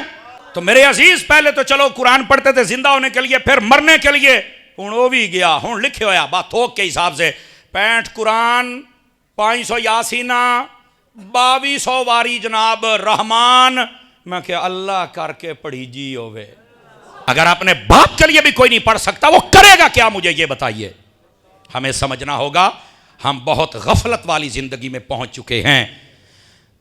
तो मेरे अजीज पहले तो चलो कुरान पढ़ते थे जिंदा होने के लिए, फिर मरने के लिए, हुण वो भी गया। हुण लिखे होया बात थोक के हिसाब से 65 कुरान 500 यासीना 2200 वारी जनाब रहमान, मैं क्या अल्लाह करके पढ़ी जी होवे। अगर अपने बाप के लिए भी कोई नहीं पढ़ सकता वो करेगा क्या, मुझे ये बताइए। हमें समझना होगा हम बहुत गफलत वाली जिंदगी में पहुंच चुके हैं।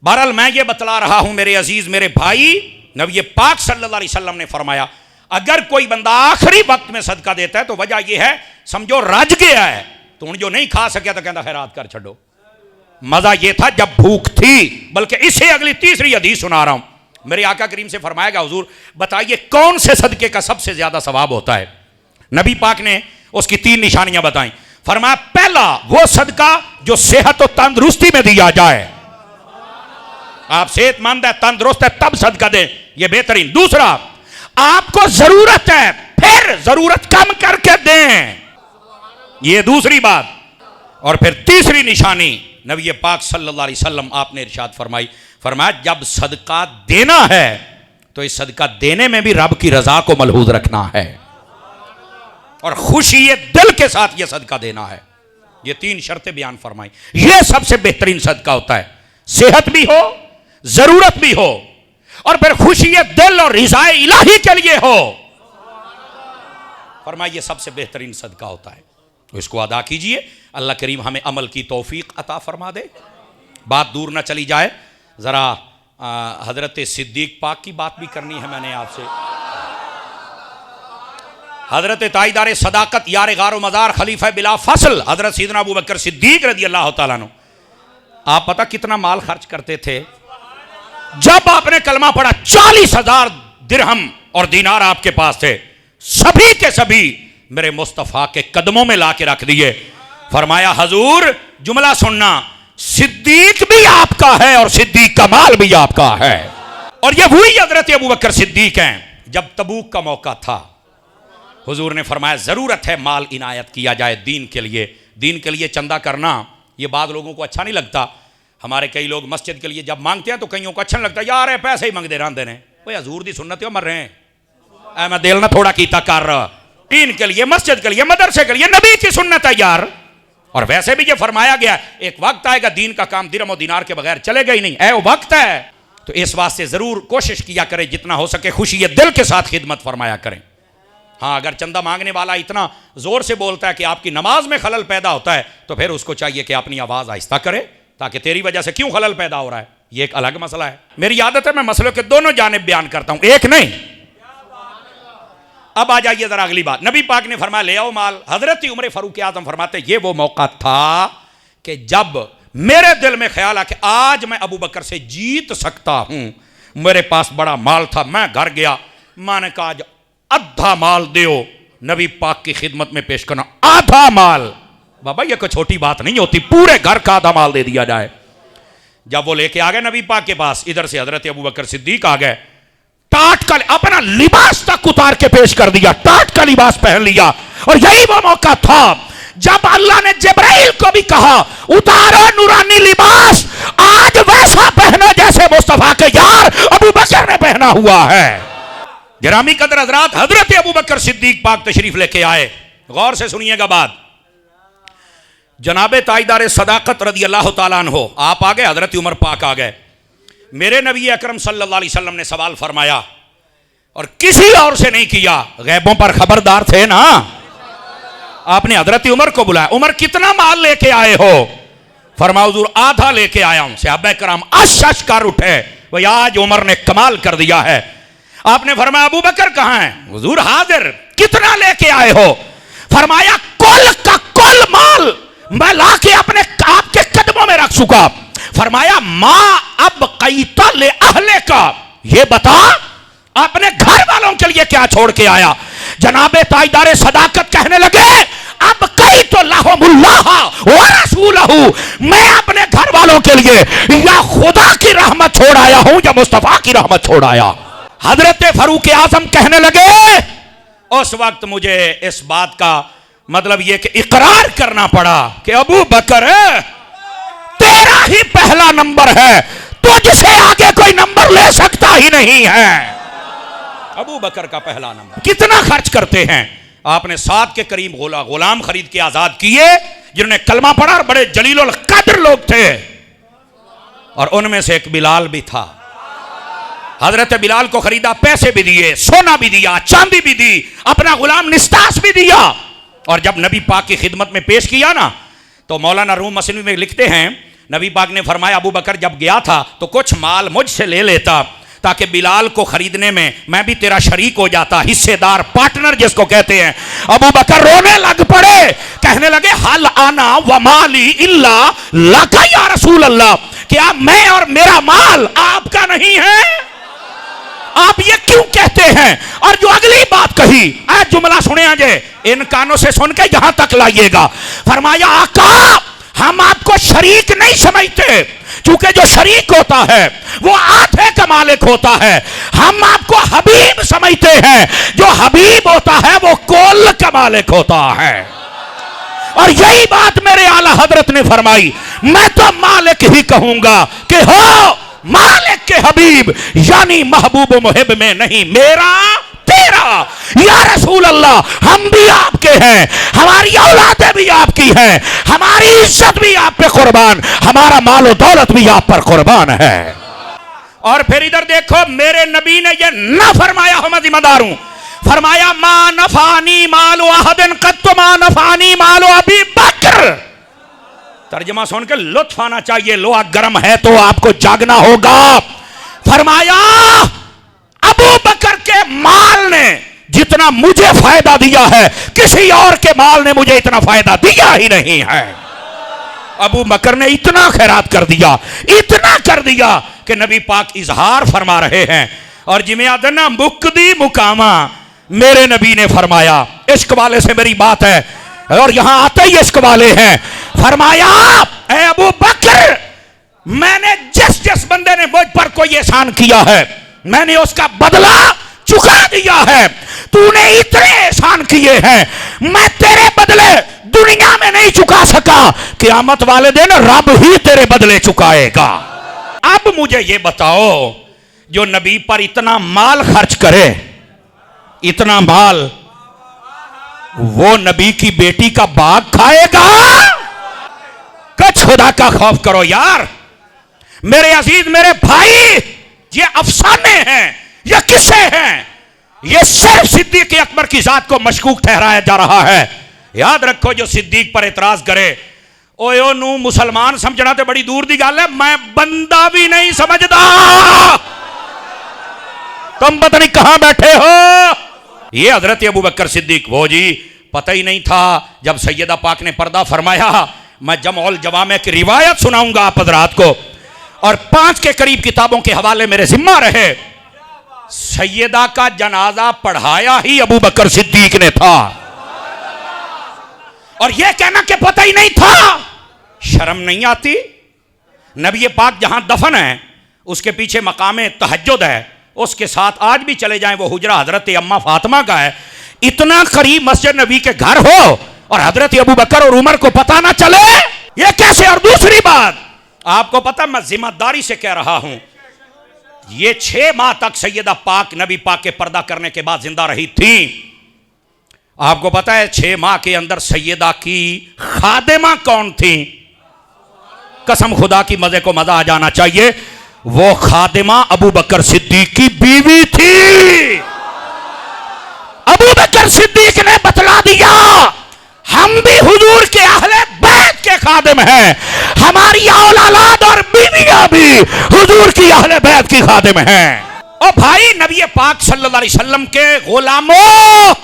बहरहाल मैं ये बतला रहा हूं मेरे अजीज मेरे भाई, नबी पाक सल्लल्लाहु अलैहि वसल्लम ने फरमाया अगर कोई बंदा आखिरी वक्त में सदका देता है तो वजह यह है समझो रज गया है, तो उन जो नहीं खा सकिया तो कहता खैरात कर छो। मजा यह था जब भूख थी। बल्कि इसे अगली तीसरी हदीस सुना रहा हूं। मेरे आका करीम से फरमाएगा हुजूर बताइए कौन से सदके का सबसे ज्यादा सवाब होता है। नबी पाक ने उसकी 3 निशानियां बताई। फरमाया पहला वो सदका जो सेहत और तंदुरुस्ती में दिया जाए, आप सेहतमंद है तंदुरुस्त है तब सदका दें, यह बेहतरीन। दूसरा आपको जरूरत है फिर जरूरत कम करके दें, यह दूसरी बात। और फिर तीसरी निशानी नबी पाक सल्लल्लाहु अलैहि वसल्लम आपने इरशाद फरमाई, फरमाया जब सदका देना है तो इस सदका देने में भी रब की रजा को मलहूज रखना है और खुशी दिल के साथ यह सदका देना है। यह 3 शर्तें बयान फरमाई। यह सबसे बेहतरीन सदका होता है, सेहत भी हो जरूरत भी हो और फिर खुशी दिल और रिज़ाए इलाही के लिए हो। फरमाइए ये सबसे बेहतरीन सदका होता है, तो इसको अदा कीजिए। अल्लाह करीम हमें अमल की तौफीक अता फरमा दे। बात दूर ना चली जाए, जरा हजरत सिद्दीक पाक की बात भी करनी है मैंने आपसे। हजरत ताईदार सदाकत यार गारो मज़ार खलीफा बिला फसल हजरत सैयदना अबू बकर सिद्दीक रज़ी अल्लाह तआला अन्हु, आप पता कितना माल खर्च करते थे? जब आपने कलमा पढ़ा 40,000 दिरहम और दीनार आपके पास थे, सभी के सभी मेरे मुस्तफ़ा के कदमों में ला के रख दिए। फरमाया हजूर जुमला सुनना, सिद्दीक भी आपका है और सिद्दीक का माल भी आपका है। और ये वही हजरत अबू बकर सिद्दीक हैं। जब तबूक का मौका था, हुजूर ने फरमाया ज़रूरत है माल इनायत किया जाए दीन के लिए। दीन के लिए चंदा करना ये बाद लोगों को अच्छा नहीं लगता। हमारे कई लोग मस्जिद के लिए जब मांगते हैं तो कईयों को अच्छा नहीं लगता, यार पैसे ही मंगते रहते हैं। भाई हजूर दी सुन्नत मर रहे हैं, मैं दिल ना थोड़ा कीता कर दीन के लिए, मस्जिद के लिए, मदरसे के लिए, नबी की सुन्नत है यार। और वैसे भी ये फरमाया गया एक वक्त आएगा दीन का काम दिरहम और दीनार के बगैर चलेगा ही नहीं, वो वक्त है। तो इस वास्ते जरूर कोशिश किया करें जितना हो सके खुशी दिल के साथ खिदमत फरमाया करें। हाँ, अगर चंदा मांगने वाला इतना जोर से बोलता है कि आपकी नमाज में खलल पैदा होता है तो फिर उसको चाहिए कि अपनी आवाज आहिस्ता करे, ताकि तेरी वजह से क्यों खलल पैदा हो रहा है ये एक अलग मसला है। मेरी आदत है मैं मसलों के दोनों जानिब बयान करता हूं, एक नहीं। अब आ जाइए जरा अगली बात। नबी पाक ने फरमाया ले आओ माल। हजरत उमर फारूक आजम फरमाते ये वो मौका था कि जब मेरे दिल में ख्याल आया कि आज मैं अबू बकर से जीत सकता हूं। मेरे पास बड़ा माल था, मैं घर गया, मैंने कहा आज आधा माल दो, नबी पाक की खिदमत में पेश करना। आधा माल, बाबा ये कोई छोटी बात नहीं होती, पूरे घर का आधा माल दे दिया जाए। जब वो लेके आ गए नबी पाक के पास, इधर से हजरत अबू बकर सिद्दीक आ गए, टाट का अपना लिबास तक उतार के पेश कर दिया, टाट का लिबास पहन लिया। और यही वो मौका था जब अल्लाह ने जिब्राइल को भी कहा उतारो नूरानी लिबास, आज वैसा पहनो जैसे मुस्तफा के यार अबू बकर ने पहना हुआ है। गिरामी कदर हजरात, हजरत अबू बकर सिद्दीक पाक तशरीफ लेके आए। गौर से सुनिएगा बात। जनाबे ताईदार सदाकत रज़ी अल्लाह तआला अन्हु आप आ गए, हजरत उमर पाक आ गए। मेरे नबी अकरम सल्लल्लाहु अलैहि वसल्लम ने सवाल फरमाया और किसी और से नहीं किया, गैबों पर खबरदार थे ना। आपने हजरत उमर को बुलाया, उमर कितना माल लेके आए हो? फरमाया हुजूर आधा लेके आया हूं। सहाबा कराम अश कर उठे, भाई आज उमर ने कमाल कर दिया है। आपने फरमाया अबू बकर कहां है? हुजूर हाजिर। कितना लेके आए हो? फरमाया कुल का कुल माल मैं लाके अपने आपके कदमों में रख चुका। फरमाया मां अब कैता ले अहले का, ये बता अपने घर वालों के लिए क्या छोड़ के आया? जनाबे ताईदार सदाकत कहने लगे अब कई तो लाहुमुल्लाह व रसूलहू, मैं अपने घर वालों के लिए या खुदा की रहमत छोड़ आया हूं या मुस्तफा की रहमत छोड़ आया। हजरत फारूक आजम कहने लगे उस वक्त मुझे इस बात का मतलब यह कि इकरार करना पड़ा कि अबू बकर तेरा ही पहला नंबर है, तुझसे आगे कोई नंबर ले सकता ही नहीं है। अबू बकर का पहला नंबर। कितना खर्च करते हैं? आपने 7 के करीब गुलाम खरीद के आजाद किए जिन्होंने कलमा पढ़ा और बड़े जलील कद्र लोग थे, और उनमें से एक बिलाल भी था। हजरत बिलाल को खरीदा, पैसे भी दिए, सोना भी दिया, चांदी भी दी, अपना गुलाम निस्तास भी दिया। और जब नबी पाक की खिदमत में पेश किया ना, तो मौलाना रूम मसनवी में लिखते हैं नबी पाक ने फरमाया अबू बकर जब गया था तो कुछ माल मुझसे ले लेता ताकि बिलाल को खरीदने में मैं भी तेरा शरीक हो जाता, हिस्सेदार, पार्टनर जिसको कहते हैं। अबू बकर रोने लग पड़े, कहने लगे हल आना व माली इल्ला लका या रसूल अल्लाह, क्या मैं और मेरा माल आपका नहीं है? आप ये क्यों कहते हैं? और जो अगली बात कही, आज जुमला सुने आजे, इन कानों से सुन के यहां तक लाइएगा। फरमाया आका हम आपको शरीक नहीं समझते, क्योंकि जो शरीक होता है वो आधे का मालिक होता है। हम आपको हबीब समझते हैं, जो हबीब होता है वो कुल का मालिक होता है। और यही बात मेरे आला हजरत ने फरमाई, मैं तो मालिक ही कहूंगा कि हो मालिक के हबीब, यानी महबूब मुहिब में नहीं मेरा तेरा। या रसूल अल्लाह हम भी आपके हैं, हमारी औलादें भी आपकी हैं, हमारी इज्जत भी आप पे कुर्बान, हमारा माल और दौलत भी आप पर कुर्बान है। और फिर इधर देखो, मेरे नबी ने ये ना फरमाया हो मैं जिम्मेदार हूं, फरमाया मा नफानी मालो अहदन कत्तो मा नफानी मालो अबी बकर। तर्जमा सुन के लुत्फ आना चाहिए, लोहा गर्म है तो आपको जागना होगा। फरमाया अबू बकर के माल ने जितना जितना मुझे फायदा दिया है किसी और के माल ने मुझे इतना फायदा दिया ही नहीं है। अबू बकर ने इतना खैरात कर दिया, इतना कर दिया कि नबी पाक इजहार फरमा रहे हैं। और जिमें आदना मुक्दी मुकामा, मेरे नबी ने फरमाया, इश्क वाले से मेरी बात है और यहां आते ही इश्क वाले हैं, फरमाया ऐ अबू बकर, मैंने जिस जिस बंदे ने मुझ पर कोई एहसान किया है मैंने उसका बदला चुका दिया है। तूने इतने एहसान किए हैं, मैं तेरे बदले दुनिया में नहीं चुका सका, क़यामत वाले दिन रब ही तेरे बदले चुकाएगा। अब मुझे ये बताओ, जो नबी पर इतना माल खर्च करे, इतना माल, वो नबी की बेटी का बाग खाएगा? कुछ खुदा का खौफ करो यार। मेरे अजीज, मेरे भाई, ये अफसाने हैं, ये किस्से हैं, ये सिर्फ सिद्दीक अकबर की जात को मशकूक ठहराया जा रहा है। याद रखो, जो सिद्दीक पर एतराज करे, ओयो नू मुसलमान समझना तो बड़ी दूर दी गल है, मैं बंदा भी नहीं समझदा। तुम पता नहीं कहां बैठे हो। ये हजरत अबू बकर सिद्दीक, वो जी पता ही नहीं था जब सैयदा पाक ने पर्दा फरमाया। मैं जमउल जवामे की रिवायत सुनाऊंगा आप हजरात को, और 5 के करीब किताबों के हवाले मेरे जिम्मा रहे। सैयदा का जनाजा पढ़ाया ही अबू बकर सिद्दीक ने था, और यह कहना कि पता ही नहीं था, शर्म नहीं आती? नबी पाक जहां दफन है उसके पीछे मकामे तहज्जुद है, उसके साथ आज भी चले जाएं, वो हुजरा हजरत अम्मा फातिमा का है। इतना करीब मस्जिद नबी के घर हो और हजरत अबू बकर और उमर को पता ना चले, ये कैसे? और दूसरी बात, आपको पता, मैं जिम्मेदारी से कह रहा हूं, ये 6 माह तक सैयदा पाक नबी पाक के पर्दा करने के बाद जिंदा रही थी। आपको पता है 6 माह के अंदर सैयदा की खादिमा कौन थी? कसम खुदा की, मजे को मजा आ जाना चाहिए, वो खादिमा अबू बकर सिद्दीक की बीवी थी। अबू बकर सिद्दीक ने बतला दिया, हम भी हुजूर के अहले बैत के खादिम हैं, हमारी औलाद और बीवियां भी हुजूर की अहले बैत की खादिम हैं। और भाई, नबी पाक सल्लल्लाहु अलैहि वसल्लम के गुलामों,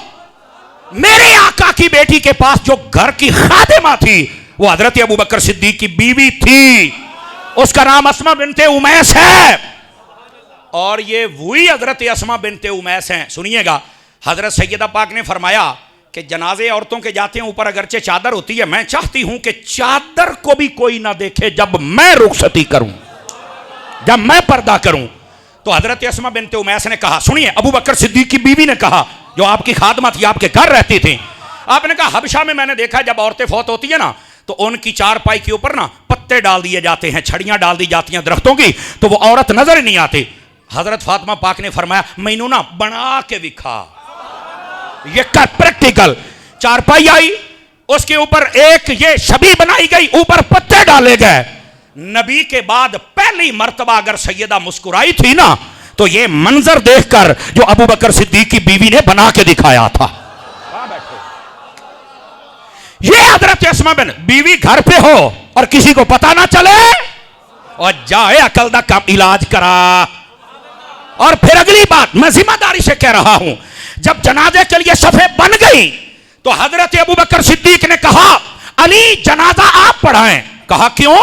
मेरे आका की बेटी के पास जो घर की खादिमा थी वो हजरत अबू बकर सिद्दीक की बीवी थी, उसका नाम अस्मा बिनते उमैस है। और ये वही हजरत अस्मा बिनते उमैस हैं। सुनिएगा, हजरत सैयदा पाक ने फरमाया कि जनाजे औरतों के जाते हैं, ऊपर अगरचे चादर होती है, मैं चाहती हूं कि चादर को भी कोई ना देखे जब मैं रुखसती करूं, जब मैं पर्दा करूं। तो हजरत अस्मा बिनते उमैस ने कहा, सुनिए, अबू बकर सिद्दीक की बीवी ने कहा, जो आपकी खादमा थी, आपके घर रहती थी, आपने कहा, हबशा में मैंने देखा जब औरतें फौत होती है ना, तो उनकी चारपाई के ऊपर ना पत्ते डाल दिए जाते हैं, छड़ियां डाल दी जाती हैं दरख्तों की, तो वो औरत नजर ही नहीं आती। हजरत फातिमा पाक ने फरमाया, मैनू ना बना के दिखा, ये कर प्रैक्टिकल। चारपाई आई, उसके ऊपर एक ये छवि बनाई गई, ऊपर पत्ते डाले गए। नबी के बाद पहली मर्तबा अगर सैयदा मुस्कुराई थी ना, तो ये मंजर देखकर जो अबू बकर सिद्दीक की बीवी ने बना के दिखाया था। ये हजरत अस्मा बिन, बीवी घर पे हो और किसी को पता ना चले, और जाए अकल दा कम इलाज करा। और फिर अगली बात, मैं जिम्मेदारी से कह रहा हूं, जब जनाजे के लिए सफे बन गई तो हजरत अबू बकर सिद्दीक ने कहा, अली जनाजा आप पढ़ाएं। कहा क्यों?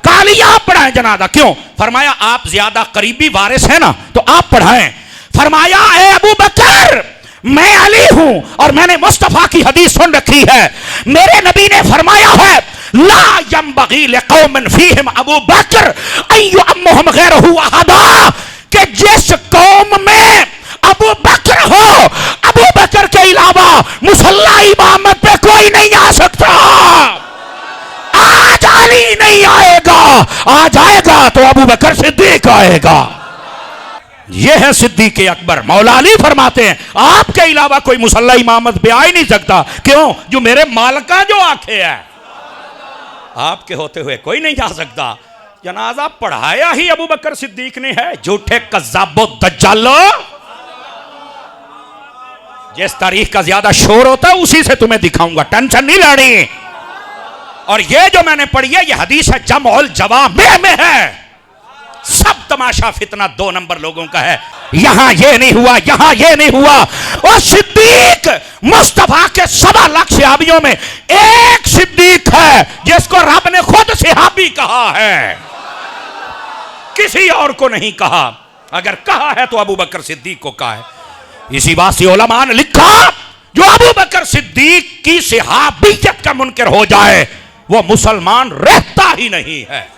कहा अली आप पढ़ाएं जनाजा। क्यों? फरमाया आप ज्यादा करीबी वारिस है ना, तो आप पढ़ाएं। फरमाया ए अबू बकर, मैं अली हूं और मैंने मुस्तफा की हदीस सुन रखी है, मेरे नबी ने फरमाया है, ला यंबगी लिकौमिन फीहिम अबू बकर अन युअम्मुहुम गैरहु अहदा, कि जिस कौम में अबू बकर हो, अबू बकर के अलावा मुसल्ला इमामत पे कोई नहीं आ सकता। आज अली नहीं आएगा, आ जाएगा तो अबू बकर सिद्दीक आएगा। यह है सिद्दीक अकबर। मौला अली फरमाते हैं, आपके अलावा कोई मुसल्ला इमामत पे आ ही नहीं सकता। क्यों? जो मेरे मालिका जो आंखें है, आपके होते हुए कोई नहीं जा सकता। जनाजा पढ़ाया ही अबू बकर सिद्दीक ने है। झूठे कज़्ज़ाबो दज्जालो, जिस तारीख का ज्यादा शोर होता है उसी से तुम्हें दिखाऊंगा, टेंशन नहीं लेनी। और ये जो मैंने पढ़ी है, ये हदीस है जमउल जवामे में है। सब तमाशा फितना 2 नंबर लोगों का है। यहां ये नहीं हुआ, यहां ये नहीं हुआ। और सिद्दीक मुस्तफा के 1.25 लाख सहाबियों में एक सिद्दीक है जिसको रब ने खुद सहाबी कहा है, किसी और को नहीं कहा। अगर कहा है तो अबू बकर सिद्दीक को कहा है। इसी बात से उलमा ने लिखा, जो अबू बकर सिद्दीक की सहाबियत का मुनकर हो जाए वो मुसलमान रहता ही नहीं है।